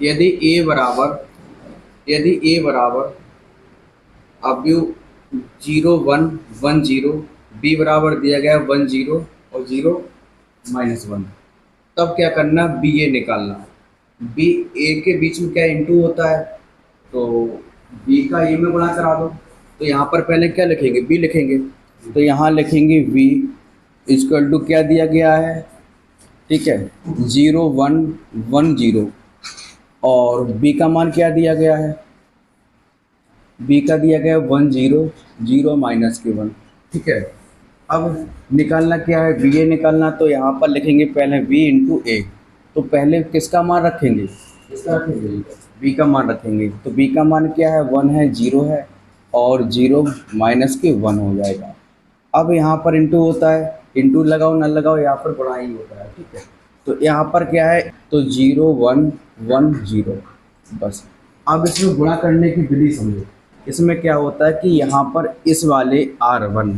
यदि ए बराबर अब यू 0 1 1 0, बी बराबर दिया गया 1 0 और 0 -1, तब क्या करना, बी ए निकालना। बी ए के बीच में क्या इंटू होता है, तो बी का ए में गुणा करा दो। तो यहाँ पर पहले क्या लिखेंगे, बी लिखेंगे। तो यहाँ लिखेंगे वी इक्वल टू क्या दिया गया है, ठीक है, 0 1 1 0, और बी का मान क्या दिया गया है, बी का दिया गया 1 0 0 -1, ठीक है। अब निकालना क्या है, बी ए निकालना, तो यहाँ पर लिखेंगे पहले बी इंटू ए। तो पहले किसका मान रखेंगे, किसका रखेंगे, बी का मान रखेंगे। तो बी का मान क्या है, 1 है, 0 है, और 0 -1 हो जाएगा। अब यहाँ पर इंटू होता है, इंटू लगाओ ना लगाओ, यहाँ पर गुणा ही होता है, ठीक है। तो यहाँ पर क्या है, तो 0 1 1 0, बस। अब इसमें गुणा करने की विधि समझो। इसमें क्या होता है कि यहाँ पर इस वाले R1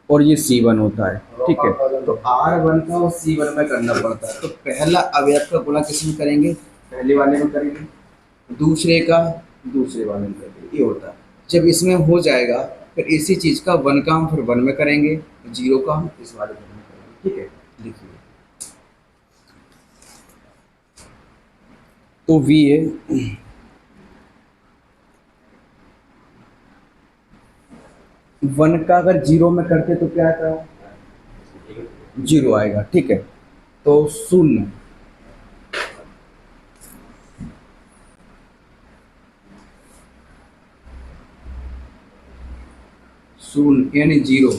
और ये C1 होता है, ठीक है। तो R1 का और C1 में करना पड़ता है। तो पहला अवयव का गुणा किस में करेंगे, पहले वाले में करेंगे, दूसरे का दूसरे वाले में करेंगे, ये होता है। जब इसमें हो जाएगा, फिर इसी चीज़ का 1 का हम फिर 1 में करेंगे, 0 का हम इस वाले 1 में करेंगे, ठीक है। देखिए, तो वी है 1 का अगर 0 में करते तो क्या आता है, 0 आएगा, ठीक है। तो 0 0 यानी 0,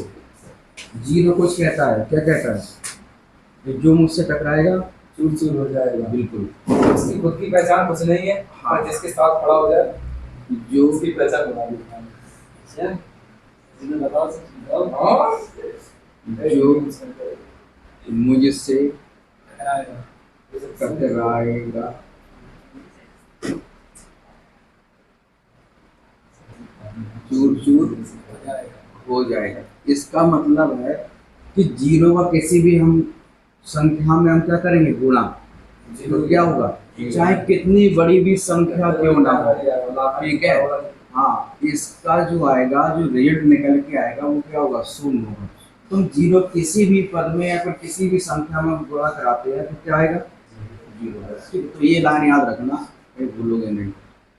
0 कुछ कहता है, क्या कहता है, जो मुझसे टकराएगा चूर चूर हो जाएगा। बिल्कुल, इसकी खुद की पहचान कुछ नहीं है, हाँ। पर जिसके साथ खड़ा हो जाए जो उसकी पहचान बना देता है। अच्छा, इन्हें बता सकते हो? हाँ। जो मुझसे टकराएगा। टकराएगा चूर चूर हो जाएगा। इसका मतलब है कि 0 का किसी भी हम संख्या में हम क्या करेंगे, गुणा, तो क्या होगा, चाहे कितनी बड़ी भी संख्या क्यों ना हो, ठीक है। हाँ, इसका जो आएगा, जो रिजल्ट निकल के आएगा वो क्या होगा, 0 होगा। तुम 0 किसी भी पद में या फिर किसी भी संख्या में गुणा कराते हैं तो क्या आएगा, 0 है, ठीक है। तो ये लाइन याद रखना, ये भूलोगे नहीं,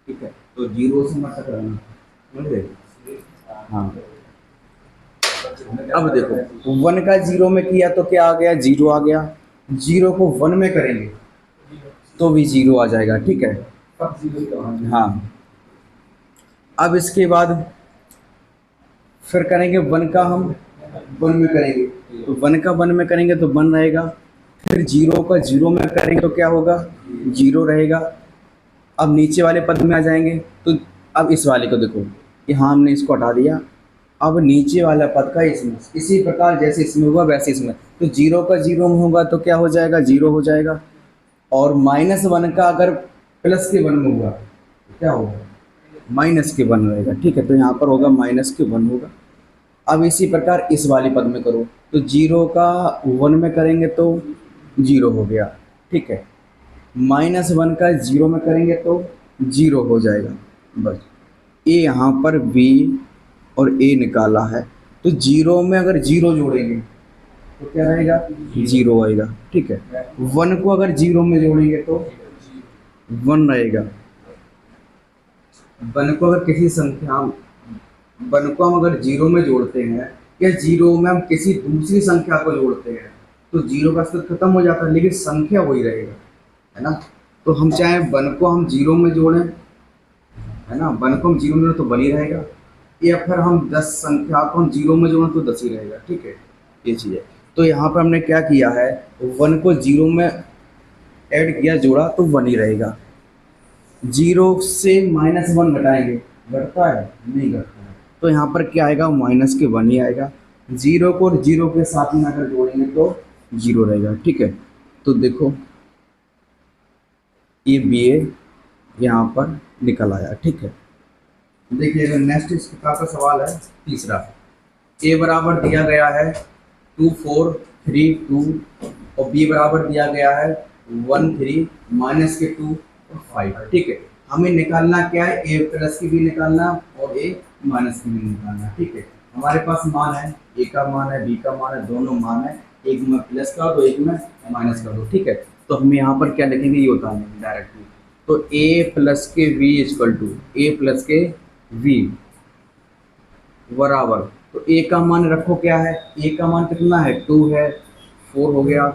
ठीक है। तो 0 से मत टकराना, समझ गए। हाँ, अब देखो 1 का 0 में किया तो क्या आ गया, 0 आ गया। 0 को 1 में करेंगे तो भी 0 आ जाएगा, ठीक है। हाँ, अब इसके बाद फिर करेंगे 1 का हम 1 में करेंगे, तो 1 का 1 में करेंगे तो 1 रहेगा। फिर 0 का 0 में करेंगे तो क्या होगा, 0 रहेगा। अब नीचे वाले पद में आ जाएंगे, तो अब इस वाले को देखो, यहाँ हमने इसको हटा दिया। अब नीचे वाला पद का इसमें, इसी प्रकार जैसे इसमें हुआ वैसे इसमें, तो 0 का 0 में होगा तो क्या हो जाएगा, 0 हो जाएगा। और -1 का अगर प्लस के 1 में हुआ तो क्या होगा, -1 रहेगा, ठीक है। तो यहाँ पर होगा -1 होगा। अब इसी प्रकार इस वाले पद में करो, तो 0 का 1 में करेंगे तो 0 हो गया, ठीक है। -1 का 0 में करेंगे तो 0 हो जाएगा, बस। ये यहाँ पर b और a निकाला है, तो 0 में अगर 0 जोड़ेंगे तो क्या रहेगा, 0 आएगा, ठीक है। 1 को अगर 0 में जोड़ेंगे तो 1 रहेगा। 1 को अगर किसी संख्या, 1 को हम अगर 0 में जोड़ते हैं या 0 में हम किसी दूसरी संख्या को जोड़ते हैं तो 0 का अस्तित्व खत्म हो जाता है, लेकिन संख्या वही रहेगा, है ना। तो हम चाहे 1 को हम 0 में जोड़ें, है ना, 1 को हम 0 में जोड़ें तो 1 ही रहेगा, या फिर हम 10 संख्या को हम 0 में जोड़ें तो 10 ही रहेगा, ठीक है। ये चीज़ है। तो यहाँ पर हमने क्या किया है, 1 को 0 में ऐड किया, जोड़ा तो 1 ही रहेगा। 0 से -1 घटाएंगे, घटता है, नहीं घटता है, तो यहाँ पर क्या आएगा, -1 ही आएगा। 0 को 0 के साथ में अगर जोड़ेंगे तो 0 रहेगा, ठीक है। तो देखो ये बी ए यहाँ पर निकल आया, ठीक है। देखिए नेक्स्ट इस प्रकार का सवाल है, तीसरा। ए बराबर दिया गया है 2 4 3 2 और बी बराबर दिया गया है 1 3 -2 5। ठीक है, हमें निकालना क्या है, ए प्लस की भी निकालना और ए माइनस की भी निकालना। ठीक है, हमारे पास मान है, ए का मान है, बी का मान है, दोनों मान है, एक में प्लस कर दो एक में माइनस कर दो। ठीक है, तो हम यहाँ पर क्या लिखेंगे ये होता है डायरेक्टली। तो A plus K V equal to A plus K V बराबर, तो ए का मान रखो क्या है, ए का मान कितना है 2 है, 4 हो गया,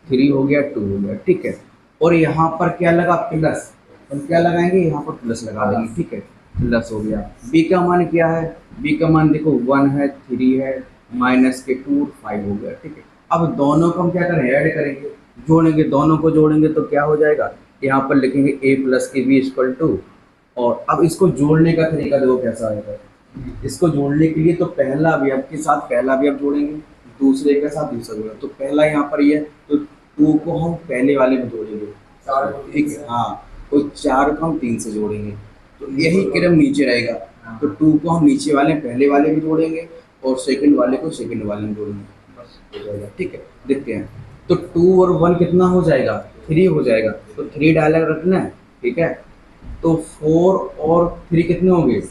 3 हो गया, 2 हो गया। ठीक है, और यहाँ पर क्या लगा प्लस, हम क्या लगाएंगे यहाँ पर प्लस लगा देंगे। ठीक है, प्लस हो गया। बी का मान क्या है, बी का मान देखो 1 है, 3 है, माइनस के 2 5 हो गया। ठीक है, अब दोनों को हम क्या करें ऐड करेंगे, जोड़ेंगे, दोनों को जोड़ेंगे तो क्या हो जाएगा, यहाँ पर लिखेंगे ए प्लस के बी इक्वल टू, और अब इसको जोड़ने का तरीका देखो कैसा आएगा। इसको जोड़ने के लिए तो पहला अवयव के साथ पहला अवयव जोड़ेंगे, दूसरे के साथ दूसरा जोड़ेंगे। तो पहला यहाँ पर ये तो 2 को हम पहले वाले में जोड़ेंगे, ठीक है, हाँ, तो 4 को हम 3 से जोड़ेंगे, तो यही क्रम नीचे रहेगा। तो 2 को हम नीचे वाले पहले वाले में जोड़ेंगे और सेकंड वाले को सेकंड वाले में जोड़ेंगे, बस हो जाएगा। ठीक है, देखते हैं, तो 2 और 1 कितना हो जाएगा, 3 हो जाएगा, तो 3 डायलॉग रखना है। ठीक है, तो 4 और 3 कितने होंगे,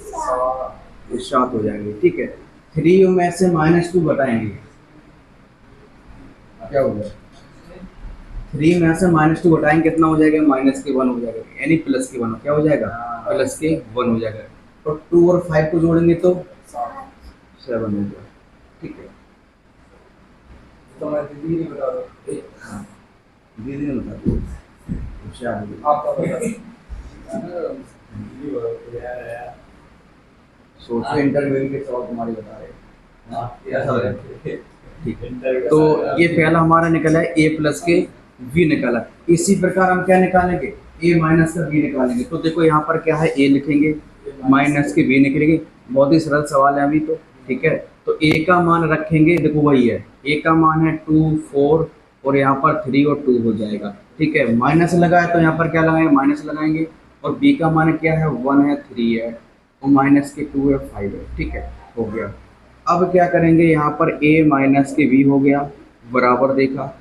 7 हो जाएंगे। ठीक है, 3 में से -2 घटाएंगे, क्या हो जाएगा, 3 में से -2 घटाएंगे कितना हो जाएगा, माइनस के 1 हो जाएगा, यानी प्लस के 1 क्या हो जाएगा, प्लस के 1 हो जाएगा। और 2 और 5 को जोड़ेंगे तो 7 हो जाएगा। ठीक है, तो मैं दीदी नहीं बता रहा हाँ, दीदी ने बता दो, होशियार हो गई। आपका बता दीदी बोलो यार सोचो इंटरव्यू के सवाल तुम्हारे बता रहे हैं, ऐसा लग रहा है। ठीक है, तो ये पहला हमारा निकला है ए प्लस के वी निकाला। इसी प्रकार हम क्या निकालेंगे, ए माइनस का वी निकालेंगे। तो देखो यहाँ पर क्या है, ए लिखेंगे, माइनस के वी निकलेंगे, बहुत ही सरल सवाल है अभी तो। ठीक है, तो ए का मान रखेंगे, देखो वही है, ए का मान है 2 4 और यहाँ पर 3 और 2 हो जाएगा। ठीक है, माइनस लगा है तो यहाँ पर क्या लगाएंगे, माइनस लगाएंगे, और बी का मान क्या है 1 है, 3 है, और माइनस के 2 है, 5 है। ठीक है, हो गया। अब क्या करेंगे, यहाँ पर a माइनस के v हो गया, बराबर देखा,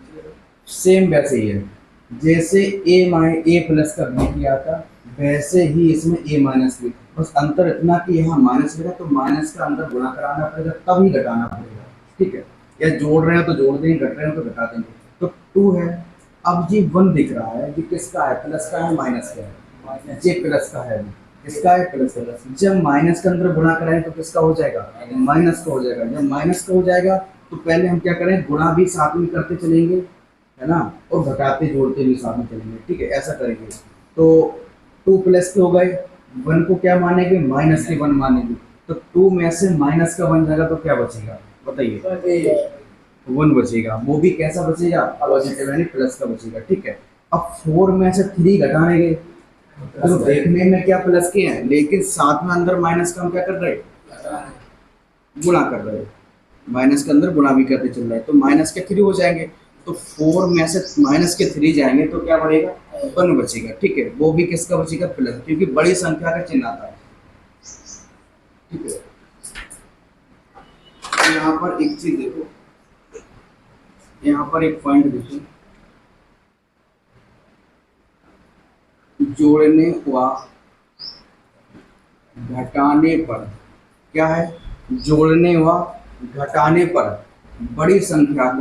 सेम वैसे ही है जैसे a प्लस का v किया था, वैसे ही इसमें a माइनस v, बस अंतर इतना कि यहाँ माइनस लगा तो माइनस का अंदर गुणा कराना पड़ेगा तब ही घटाना पड़ेगा। ठीक है, या जोड़ रहे हो तो जोड़ देंगे, घट रहे हो तो घटा देंगे। तो 2 है, अब जी 1 दिख रहा है, ये किसका है, प्लस का है माइनस का है, ये प्लस का है, इसका है प्लस का। जब माइनस के अंदर गुणा कराएं तो किसका हो जाएगा, माइनस का हो जाएगा। जब माइनस का हो जाएगा तो पहले हम क्या करें, गुणा भी साथ में करते चलेंगे, है ना, और घटाते जोड़ते भी साथ में चलेंगे। ठीक है, ऐसा करेंगे। तो 2 प्लस के हो गए, 1 को क्या मानेंगे, माइनस के 1 मानेंगे, तो 2 में से माइनस का 1 जाएगा तो क्या बचेगा, बताइए, 1 बचेगा। वो भी कैसा बचेगा, पॉजिटिव यानी प्लस का बचेगा। ठीक है, अब 4 में से 3 घटाएंगे तो देखने में क्या प्लस के हैं, लेकिन साथ में अंदर माइनस का हम क्या कर रहे हैं, गुणा कर रहे हैं, माइनस के अंदर गुणा भी करते चल रहे हैं, तो माइनस के 3 हो जाएंगे। तो 4 में से माइनस के 3 जाएंगे तो क्या बढ़ेगा, 1 बचेगा। ठीक है, वो भी किसका बचेगा, प्लस, क्योंकि बड़ी संख्या का चिन्ह आता है। ठीक है, तो यहाँ पर एक चीज देखो, यहाँ पर एक पॉइंट देखो, जोड़ने व घटाने पर क्या है, जोड़ने व घटाने पर बड़ी संख्या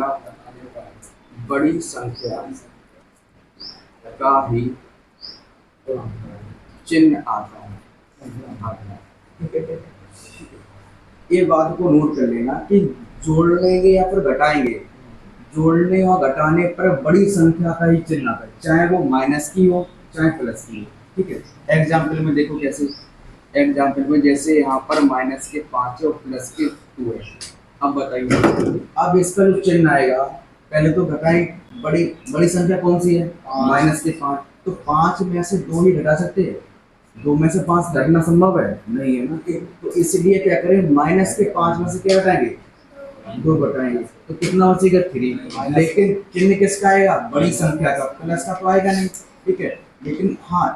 का ही चिन्ह आता है। ये बात को नोट कर लेना कि जोड़ेंगे या फिर घटाएंगे, जोड़ने और घटाने पर बड़ी संख्या का ही चिन्ह आता है, चाहे वो माइनस की हो चाहे प्लस की। ठीक है, एग्जाम्पल में देखो कैसे, एग्जाम्पल में जैसे यहाँ पर माइनस के 5 और प्लस के 2 है। अब बताइए, अब इसका जो चिन्ह आएगा, पहले तो घटाएं, बड़ी बड़ी संख्या कौन सी है, माइनस के 5, तो 5 में से 2 ही घटा सकते हैं, 2 में से 5 घटना संभव है नहीं, है ना। तो इसलिए क्या करें, माइनस के 5 में से क्या घटाएंगे, 2 घटाएंगे, तो कितना बचेगा 3। लेकिन चिन्ह किसका आएगा, बड़ी संख्या का, प्लस का तो आएगा नहीं। ठीक है, लेकिन हाँ,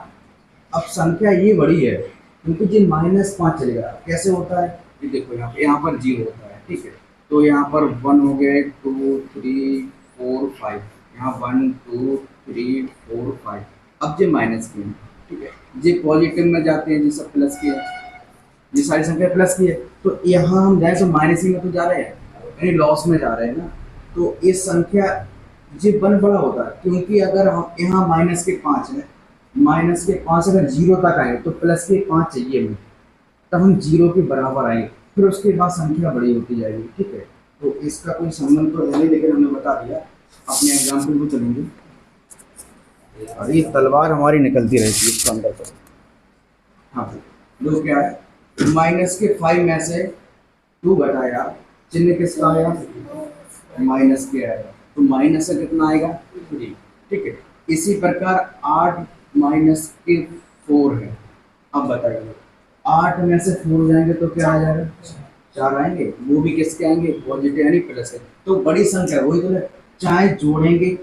अब संख्या ये बड़ी है क्योंकि जी -5 चलेगा। कैसे होता है, ये देखो यहाँ पर 0 होता है। ठीक है, तो यहाँ पर 1 हो गए, 2 3 4 5, यहाँ 1 2 3 4 5, अब जो माइनस की, ये पॉजिटिव में जाते हैं, ये सब प्लस की है, ये सारी संख्या प्लस की है। तो यहाँ हम जाए तो माइनस में तो जा रहे हैं, यानी लॉस में जा रहे हैं ना। तो ये संख्या ये 1 बड़ा होता है, क्योंकि अगर हम यहाँ माइनस के 5 है, माइनस के 5 अगर 0 तक आए तो प्लस के 5 चाहिए हमें, तब हम 0 के बराबर आएंगे, फिर उसके बाद संख्या बड़ी होती जाएगी। ठीक है, तो इसका कोई संबंध तो है नहीं, लेकिन हमने बता दिया। अपने एग्जाम्पल को चलेंगे। और ये तलवार हमारी निकलती रहती है इसके अंदर। तो हाँ, जो क्या है, माइनस के 5 में से 2 घटाया, चिन्ह किसका आया, माइनस के आएगा, तो माइनस से कितना आएगा 3। ठीक है, इसी प्रकार 8 माइनस के 4 है। अब बताइए 8 में से 4 जाएंगे तो क्या आ जाएगा, 4 आएंगे, वो भी किसके आएंगे, पॉजिटिव यानी प्लस है। तो बड़ी संख्या वही तो है, चाहे जोड़ेंगे,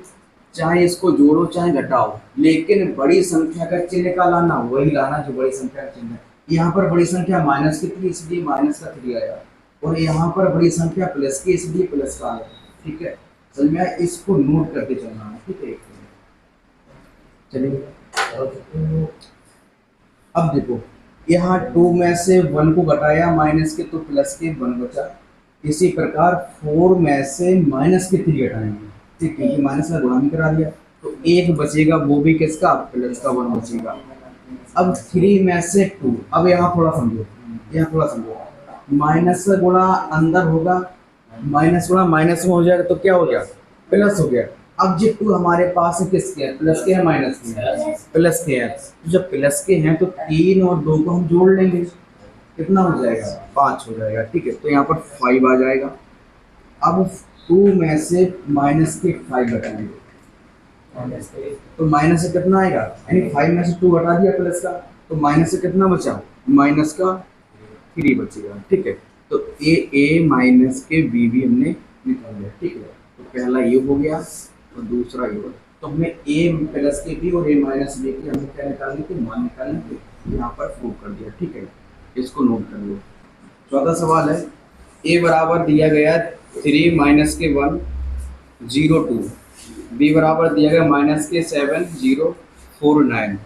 चाहे इसको जोड़ो, चाहे घटाओ, लेकिन बड़ी संख्या का चिन्ह का लाना वही लाना जो बड़ी संख्या का चिन्ह है। यहाँ पर बड़ी संख्या माइनस की थी, इसलिए माइनस का 3 आया, और यहाँ पर बड़ी संख्या प्लस की, इसलिए प्लस का आया। ठीक है, चल मैं इसको नोट करके चलना है। ठीक है, चलिए अब देखो, यहाँ 2 में से 1 को घटाया माइनस के, तो प्लस के 1 बचा। इसी प्रकार 4 में से माइनस के 3 घटाएंगे, ठीक है, माइनस का गुणा भी करा दिया, तो 1 बचेगा, वो भी किसका, प्लस का 1 बचेगा। अब 3 में से 2, अब यहाँ थोड़ा समझो, यहाँ थोड़ा समझो, माइनस का गुणा अंदर होगा, माइनस गुणा माइनस में हो जाएगा, तो क्या हो गया, प्लस हो गया। अब ये 2 हमारे पास है किसके हैं, प्लस के हैं माइनस के हैं, प्लस के हैं। तो जब प्लस के हैं तो 3 और 2 को हम जोड़ लेंगे, कितना हो जाएगा, 5 हो जाएगा। ठीक है, तो यहाँ पर 5 आ जाएगा। अब 2 में से माइनस के 5 घटाएंगे, तो माइनस से कितना आएगा, यानी 5 में से 2 घटा दिया प्लस का, तो माइनस से कितना बचा, माइनस का 3 बचेगा। ठीक है, तो ए माइनस के बी भी हमने निकाल लिया। ठीक है, तो पहला ये हो गया और दूसरा ये हो गया। तो हमें ए प्लस के बी और ए माइनस बी की हमें क्या निकालने थे, मान निकालने थे, यहाँ पर प्रूव कर दिया। ठीक है, इसको नोट कर लो। चौथा सवाल है, ए बराबर दिया गया 3 माइनस के 1 0 2, बी बराबर दिया गया माइनस के 7 0 4 9।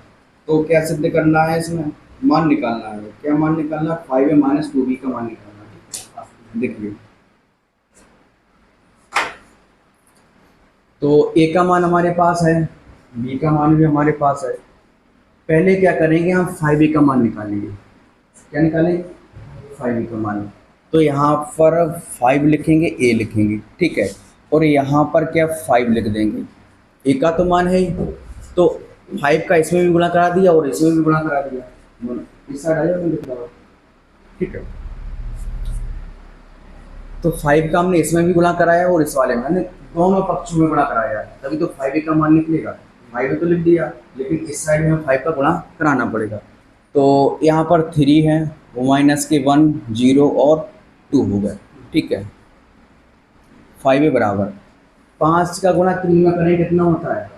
तो क्या सिद्ध करना है, इसमें मान निकालना है। क्या मान निकालना, 5 है माइनस 2 बी का मान निकालना है। देखिए, तो ए का मान हमारे पास है, बी का मान भी हमारे पास है। पहले क्या करेंगे, हम 5 ए का मान निकालेंगे। क्या निकालेंगे, 5 ए का मान। तो यहाँ पर 5 लिखेंगे, ए लिखेंगे। ठीक है, और यहाँ पर क्या 5 लिख देंगे, ए का तो मान है ही, तो 5 का इसमें भी गुणा करा दिया और इसमें भी गुणा करा दिया, इस साइड आ जाओ, मैं लिख रहा हूँ। ठीक है, तो 5 का हमने इसमें भी गुणा कराया और इस वाले में, हमने दोनों पक्षों में गुणा कराया, तभी तो 5 ए का मान निकलेगा। 5 तो लिख दिया, लेकिन इस साइड में 5 का गुणा कराना पड़ेगा। तो यहाँ पर 3 है, वो माइनस के 1 0 और 2 हो गए। ठीक है, 5 ए बराबर 5 का गुणा 3 में करें कितना होता है,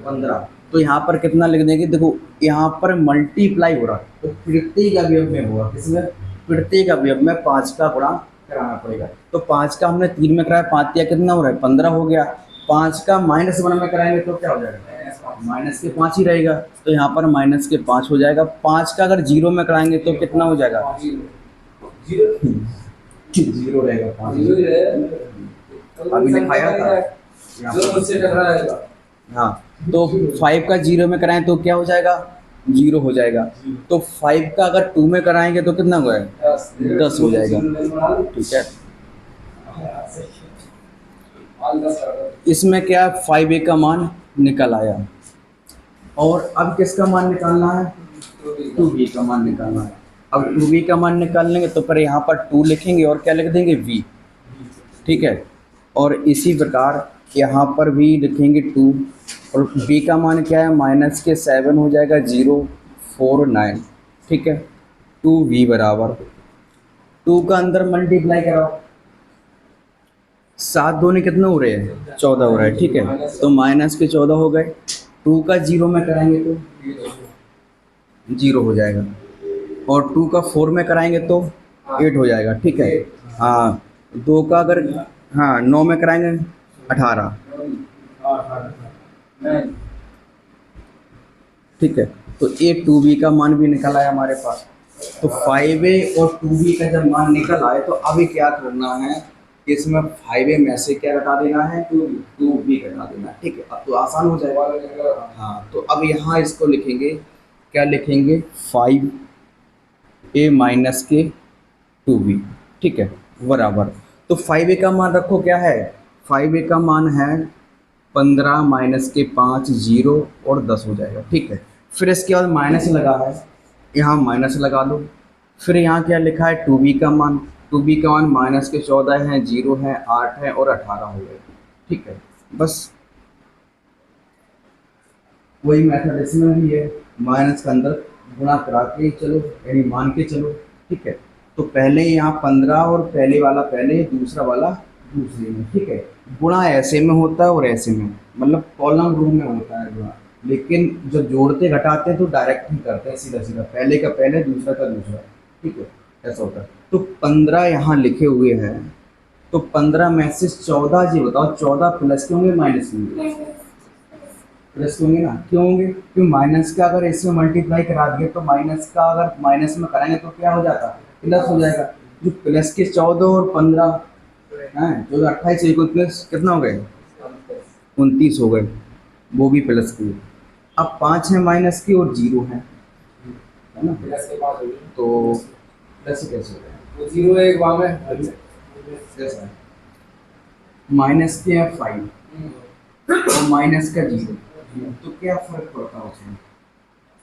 15। तो यहाँ पर कितना लिख देंगे, देखो यहाँ पर मल्टीप्लाई हो रहा है, तो प्रत्येक अवयव में होगा, किसमें, प्रत्येक अवयव में 5 का गुणा कराना पड़ेगा। तो 5 का हमने 3 में कराया, 5 या कितना हो रहा है, 15 हो गया। 5 का -1 में कराएंगे तो क्या हो जाएगा, माइनस के 5 ही रहेगा, तो यहाँ पर माइनस के 5 हो जाएगा। 5 का अगर 0 में कराएंगे तो कितना हो जाएगा, 0 रहेगा, 5 अभी लिखाया था। हाँ, तो 5 का 0 में कराएं तो क्या हो जाएगा, 0 हो जाएगा। तो 5 का अगर 2 में कराएंगे तो कितना हो जाएगा, 10 हो जाएगा। ठीक है, इसमें क्या 5 ए का मान निकल आया, और अब किसका मान निकालना है, 2 बी का मान निकालना है। अब 2 बी का मान निकाल लेंगे तो पर यहाँ पर 2 लिखेंगे और क्या लिख देंगे, v। ठीक है, और इसी प्रकार यहाँ पर भी लिखेंगे 2, और b का मान क्या है, माइनस के 7 हो जाएगा 0 4 9। ठीक है, 2v बराबर 2 का अंदर मल्टीप्लाई कराओ, 7 दूनी कितना हो रहे हैं, 14 हो रहा है। ठीक है, तो माइनस के 14 हो गए। 2 का 0 में कराएंगे तो 0 हो जाएगा, और 2 का 4 में कराएंगे तो 8 हो जाएगा। ठीक है, हाँ, 2 का अगर 9 में कराएंगे 18। ठीक है, तो ए 2b का मान भी निकल आया हमारे पास। तो 5a और 2b का जब मान निकल आए तो अभी क्या करना है, इसमें 5a में से क्या घटा देना है, 2b घटा देना है। ठीक है, अब तो आसान हो जाएगा। हाँ, तो अब यहाँ इसको लिखेंगे, क्या लिखेंगे, 5a माइनस के 2b। ठीक है, बराबर। तो 5a का मान रखो क्या है, 5a का मान है 15 माइनस के 5, 0 और 10 हो जाएगा। ठीक है, फिर इसके बाद माइनस लगा है, यहाँ माइनस लगा लो। फिर यहाँ क्या लिखा है, 2b का मान, 2b का मान माइनस के 14 है, 0 है, 8 है और 18 हो गए। ठीक है, बस वही मेथड इसमें भी है, माइनस के अंदर गुणा करा के चलो, यानी मान के चलो। ठीक है, तो पहले यहाँ 15 और पहले वाला पहले, दूसरा वाला दूसरे में। ठीक है, गुणा ऐसे में होता है और ऐसे में, मतलब कॉलम रूम में होता है गुणा, लेकिन जब जोड़ते घटाते हैं तो डायरेक्ट ही करते हैं, सीधा सीधा पहले का पहले दूसरा का दूसरा। ठीक है, ऐसा होता है। तो 15 यहाँ लिखे हुए हैं, तो 15 में से 14 जी बताओ, 14 प्लस के होंगे माइनस के होंगे, प्लस होंगे ना, क्यों होंगे, क्योंकि माइनस का अगर इसमें मल्टीप्लाई करा दिए तो माइनस का अगर माइनस में कराएंगे तो क्या हो जाता है, प्लस हो जाएगा। जो प्लस के 14 और 15 हैं, जो 28 से प्लस कितना हो गए, 29 हो गए, वो भी प्लस के। अब 5 है माइनस की और 0 है ना, प्लस के 5 हो गए तो प्लस कैसे हो गया, तो 0 एक वहां में कैसा, माइनस के है 5 और माइनस का 0, तो क्या फर्क पड़ता है उसमें,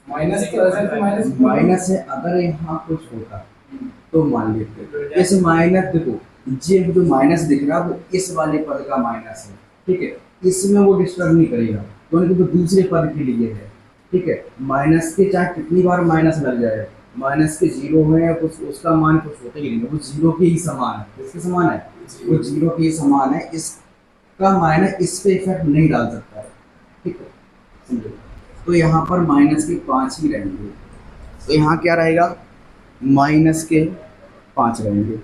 माइनस प्लस है तो माइनस माइनस है। अगर यहाँ कुछ होता तो मान लेते, इस माइनस देखो, ये जो माइनस दिख रहा है वो इस वाले पद का माइनस है। ठीक है, इसमें वो डिस्टर्ब नहीं करेगा क्योंकि वो दूसरे पद के लिए है। ठीक है, माइनस के चाहे कितनी बार माइनस लग जाए, माइनस के 0 है कुछ, उसका मान कुछ होता ही नहीं, वो 0 के ही समान है। इसके समान है, वो 0 के ही समान है, इसका माइनस इस पे इफेक्ट नहीं डाल सकता है। ठीक है, समझो। तो यहाँ पर माइनस के 5 ही रहेंगे, तो यहाँ क्या रहेगा, माइनस के 5 रहेंगे।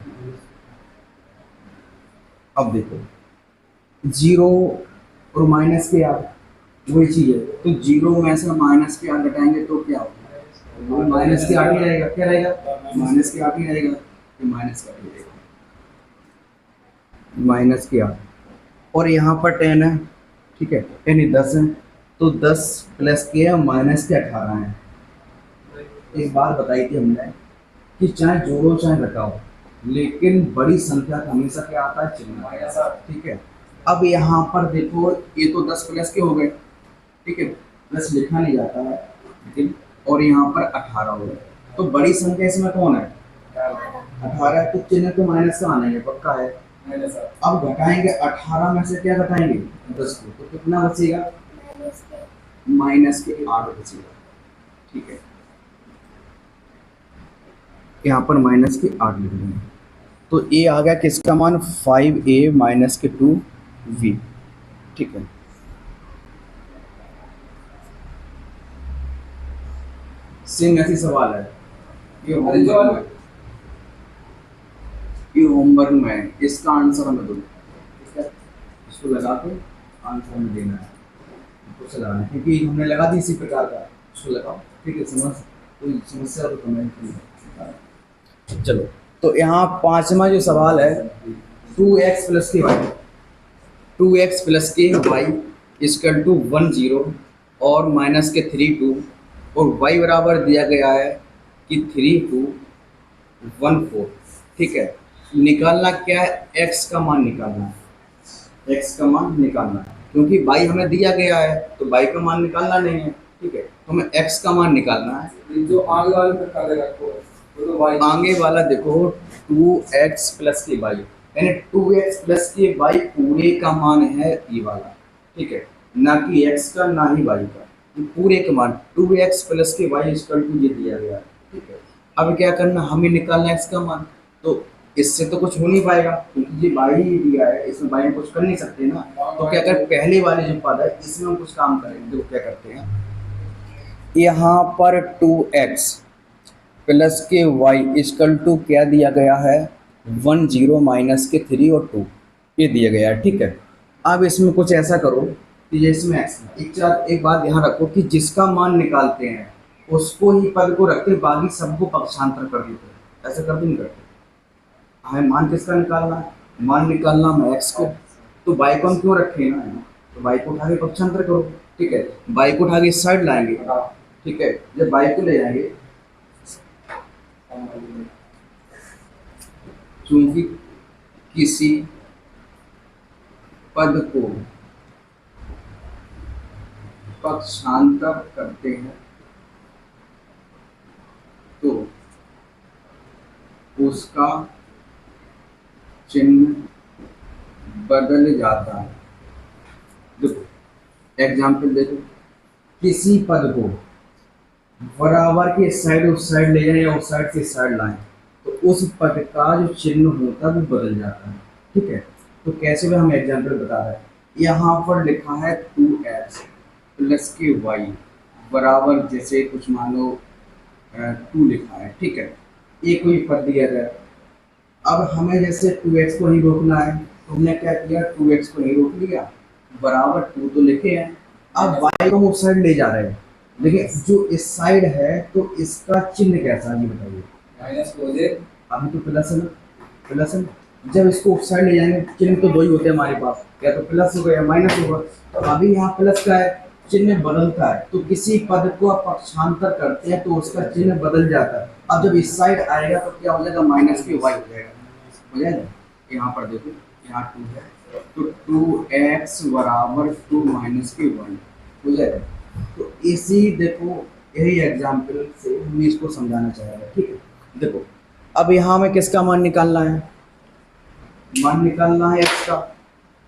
अब देखो 0 और माइनस के 8 वही चीज़ है, तो 0 में से माइनस के 8 घटाएंगे तो क्या होगा, वो माइनस के 8 ही रहेगा। क्या रहेगा, माइनस के 8 ही रहेगा, तो माइनस का 8 रहेगा, माइनस के 8। और यहाँ पर 10 है। ठीक है, यानी 10 है, तो 10 प्लस के माइनस के 18 है। एक बात बताई थी हमने कि चाहे जोड़ो चाहे घटाओ, लेकिन बड़ी संख्या का हमेशा क्या आता है, चिन्ह। ठीक है, अब यहाँ पर देखो, ये तो 10 प्लस के हो गए। ठीक है, प्लस लिखा नहीं जाता है लेकिन, और यहाँ पर 18 हो गए, तो बड़ी संख्या इसमें कौन है, 18। तो चिन्ह तो माइनस का आना है, पक्का है। अब घटाएंगे 18 में से क्या घटाएंगे, 10 को, तो कितना बचेगा, माइनस के 8 बचेगा। ठीक है, यहाँ पर माइनस के 8 लिख देंगे, तो ए आ गया किसका मान, 5a माइनस के 2v। ठीक है, सेम ऐसी सवाल है, ये होमवर्क में है, इसका आंसर हमें दो। ठीक है, इसको लगा के आंसर हमें देना है, उससे लगाना है, क्योंकि हमने लगा दी इसी प्रकार का, उसको लगाओ। ठीक है, कोई समस्या तो कमेंट कीजिए। चलो, तो यहाँ 5वां जो सवाल है, 2x प्लस के वाई, 2x प्लस के वाई इक्वल टू 1 0 और माइनस के 3 2, और y बराबर दिया गया है कि 3 2 1 4। ठीक है, निकालना क्या है, x का मान निकालना है, x का मान निकालना है, क्योंकि y हमें दिया गया है तो y का मान निकालना नहीं है। ठीक है, तो हमें x का मान निकालना है। जो आगे वाले पे कर देगा तो y आगे वाला देखो 2x प्लस के वाई, यानी 2x प्लस के वाई पूरे का मान है ये वाला। ठीक है, ना कि x का ना ही y का, ये पूरे का मान 2x प्लस के वाई इक्वल टू ये दिया गया है। ठीक है, अब क्या करना, हमें निकालना x का मान, तो इससे तो कुछ हो नहीं पाएगा क्योंकि ये y ही दिया है, इसमें y में कुछ कर नहीं सकते ना। तो क्या करें, पहले वाले जो पद है इसमें हम कुछ काम करेंगे। तो क्या करते हैं, यहाँ पर 2x प्लस के वाई इक्वल टू क्या दिया गया है, 1 0 माइनस के 3 और 2 ये दिया गया है। ठीक है, अब इसमें कुछ ऐसा करो कि इसमें एक बात ध्यान रखो कि जिसका मान निकालते हैं उसको ही पद को रखते, बाकी सबको पक्षांतर कर देते। ऐसा करते नहीं करते? हमें मान किसका निकालना है? मान निकालना हम एक्स को, तो बाई को हम क्यों रखे हैं ना, तो बाई को उठा के पक्षांतर करो, ठीक है। बाई को उठा के इस साइड लाएंगे, ठीक है। जब बाई को ले जाएंगे, क्योंकि किसी पद को पक्षांतर करते हैं तो उसका चिन्ह बदल जाता है। देखो एग्जाम्पल देखो, किसी पद को बराबर के इस साइड उस साइड ले जाएं या उस साइड से इस साइड लाएं तो उस पद का जो चिन्ह होता है वो बदल जाता है, ठीक है। तो कैसे भी हम एग्जाम्पल बता रहे हैं, यहाँ पर लिखा है 2x प्लस के वाई बराबर, जैसे कुछ मान लो 2 लिखा है, ठीक है। एक कोई पद दिया गया, अब हमें जैसे 2x को ही रोकना है तो हमने क्या किया, 2x को ही रोक लिया, बराबर 2 तो लिखे हैं। अब y को हम उस साइड ले जा रहे हैं, लेकिन जो इस साइड है तो इसका चिन्ह कैसा है ये बताइए। माइनस को दे, अभी तो प्लस है ना, प्लस है ना। जब इसको उस साइड ले जाएंगे चिन्ह तो दो ही होते हैं हमारे पास, या तो प्लस होगा या माइनस होगा। तो अभी यहाँ प्लस का है, चिन्ह बदलता है, तो किसी पद को आप पक्षांतर करते हैं तो उसका चिन्ह बदल जाता है। अब जब इस साइड आएगा तो क्या हो जाएगा, माइनस के वाई हो जाएगा, हो जाएगा। यहाँ पर देखो यहाँ 2 है तो 2x बराबर 2 माइनस के वाई हो जाएगा। तो इसी देखो यही एग्जाम्पल से हम इसको समझाना चाहेंगे, ठीक है। देखो अब यहाँ में किसका मान निकालना है, मान निकालना है x का,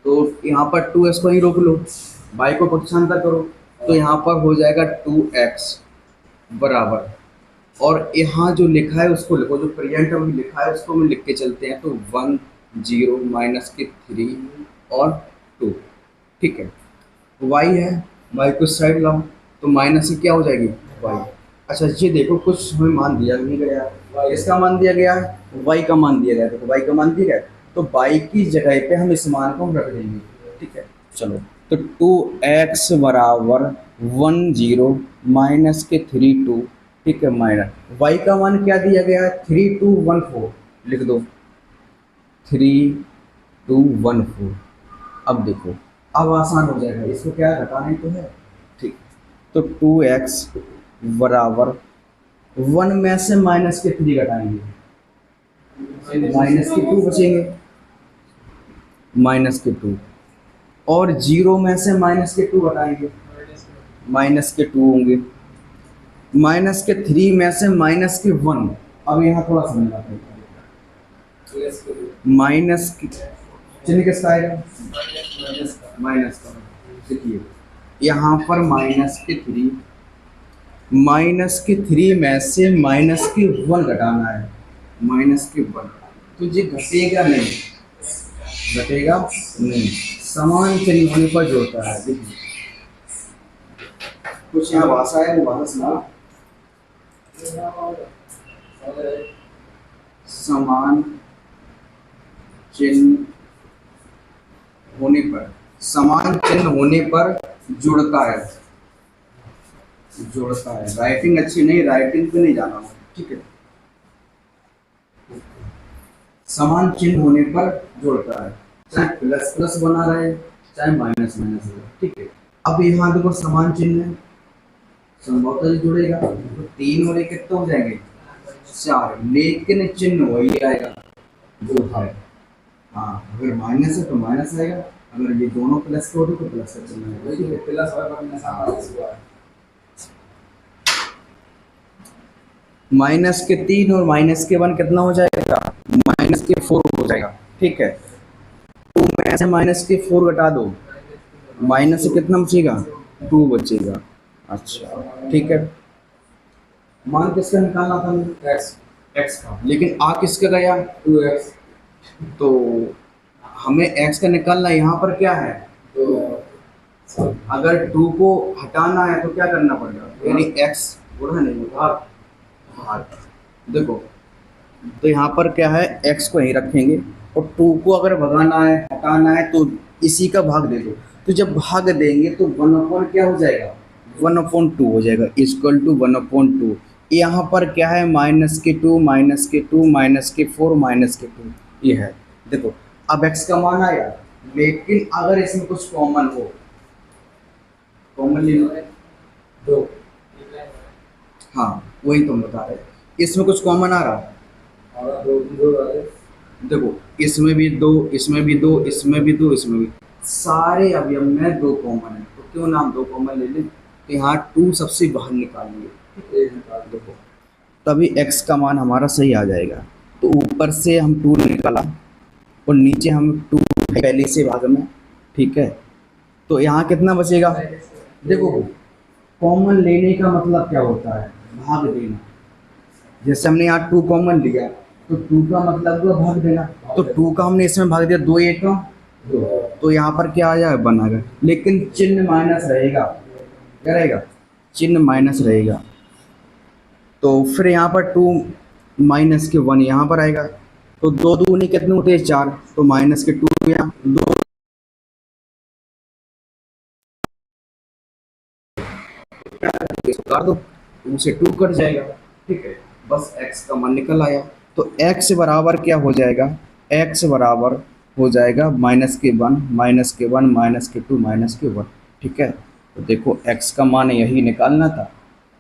तो यहाँ पर 2x को ही रोक लो, y को पक्षांतर करो, तो यहाँ पर हो जाएगा 2x बराबर, और यहाँ जो लिखा है उसको लिखो, जो प्रेजेंट में लिखा है उसको हम लिख के चलते हैं, तो 1 0 माइनस के 3 और 2, ठीक है। y है, y को साइड लाओ तो माइनस से क्या हो जाएगी y। अच्छा ये देखो कुछ हमें मान दिया नहीं गया, इसका मान दिया गया है, y का मान दिया गया, देखो y का मान दिया गया, तो y की जगह पे हम इस मान को हम रख देंगे, ठीक है। चलो तो 2x बराबर 1 0 माइनस के 3 2, ठीक है, माइनस y का मान क्या दिया गया है 3 2 1 4, लिख दो 3 2 1 4। अब देखो अब आसान हो जाएगा, इसको क्या घटाना ही तो है, ठीक। तो 2x बराबर 1 में से माइनस के 3 घटाएंगे, माइनस के 2 बचेंगे, माइनस के 2, और 0 में से माइनस के 2 घटाएंगे, माइनस के 2 होंगे, माइनस के 3 में से माइनस के 1। अब यहाँ थोड़ा समझना पड़ेगा, माइनस की चिन्ह किसका आएगा, माइनस का। देखिए यहाँ पर माइनस के 3 में से माइनस के 1 घटाना है, माइनस के 1, तो ये घटेगा नहीं, घटेगा नहीं, समान चिन्ह होने पर जोड़ता है। देखिए कुछ यहाँ भाषा है, वो भाषा सुना, समान चिन्ह होने पर, समान चिन्ह होने पर जुड़ता है, जोड़ता है। राइटिंग अच्छी नहीं, राइटिंग पे नहीं जाना, ठीक है। समान चिन्ह होने पर जोड़ता है, चाहे प्लस प्लस बना रहे चाहे माइनस माइनस रहे, ठीक है। अब यहाँ देखो समान चिन्ह है, संभवतः जुड़ेगा तो 3 और 1 कितने हो जाएंगे 4, लेकिन चिन्ह वही आएगा जो है। हाँ अगर माइनस है तो माइनस आएगा, अगर ये दोनों प्लस के होते तो प्लस का चिन्ह आएगा, ठीक है। प्लस और माइनस हुआ है, माइनस के 3 और माइनस के 1 कितना हो जाएगा, माइनस के 4 हो जाएगा, ठीक है। 2 में से माइनस के 4 घटा दो, माइनस से कितना बचेगा 2 बचेगा। अच्छा ठीक है, मान किसका निकालना था मुझे, x का, लेकिन आ किसका गया 2x, तो हमें x का निकालना, यहाँ पर क्या है, तो अगर 2 को हटाना है तो क्या करना पड़ेगा, यानी x बोला नहीं भाग, देखो तो यहाँ पर क्या है x को यहीं रखेंगे और 2 को अगर भगाना है हटाना है तो इसी का भाग दे दो, तो जब भाग देंगे तो 1 अपॉन क्या हो जाएगा 1/2 हो जाएगा, इक्वल टू 1/2। यहाँ पर क्या है, -2 -2 -4 -2 ये है। देखो अब x का मान आया, लेकिन अगर इसमें कुछ कॉमन हो, कॉमन ले लो, दो, हाँ वही तो हम बता रहे, इसमें कुछ कॉमन आ रहा है, और दो दो वाले देखो इसमें भी दो, इसमें भी दो, इसमें भी दो, इसमें भी, सारे अवयव में दो कॉमन है, तो क्यों ना हम दो कॉमन ले लें, तो यहाँ 2 सबसे बाहर निकालेंगे, एक निकाल दो। देखो तभी x का मान हमारा सही आ जाएगा। तो ऊपर से हम 2 निकाला और नीचे हम 2 पहले से भाग में, ठीक है, तो यहाँ कितना बचेगा, देखो कॉमन लेने का मतलब क्या होता है, भाग देना। जैसे हमने यहाँ 2 कॉमन लिया, तो 2 का मतलब हुआ भाग देना, तो 2 का हमने इसमें भाग दिया, 2 1 2, तो यहाँ पर क्या आ जाएगा, बनेगा, लेकिन चिन्ह माइनस रहेगा, क्या रहेगा, चिन्ह माइनस रहेगा। तो फिर यहाँ पर 2 माइनस के 1 यहाँ पर आएगा, तो 2 दूनी कितने होते हैं, 4, तो माइनस के 2 यहाँ, 2 काट दो, 2 से 2 कट जाएगा, ठीक है, बस x का मान निकल आया। तो x बराबर क्या हो जाएगा, x बराबर हो जाएगा -1 -1 -2 -1, ठीक है। तो देखो x का मान यही निकालना था।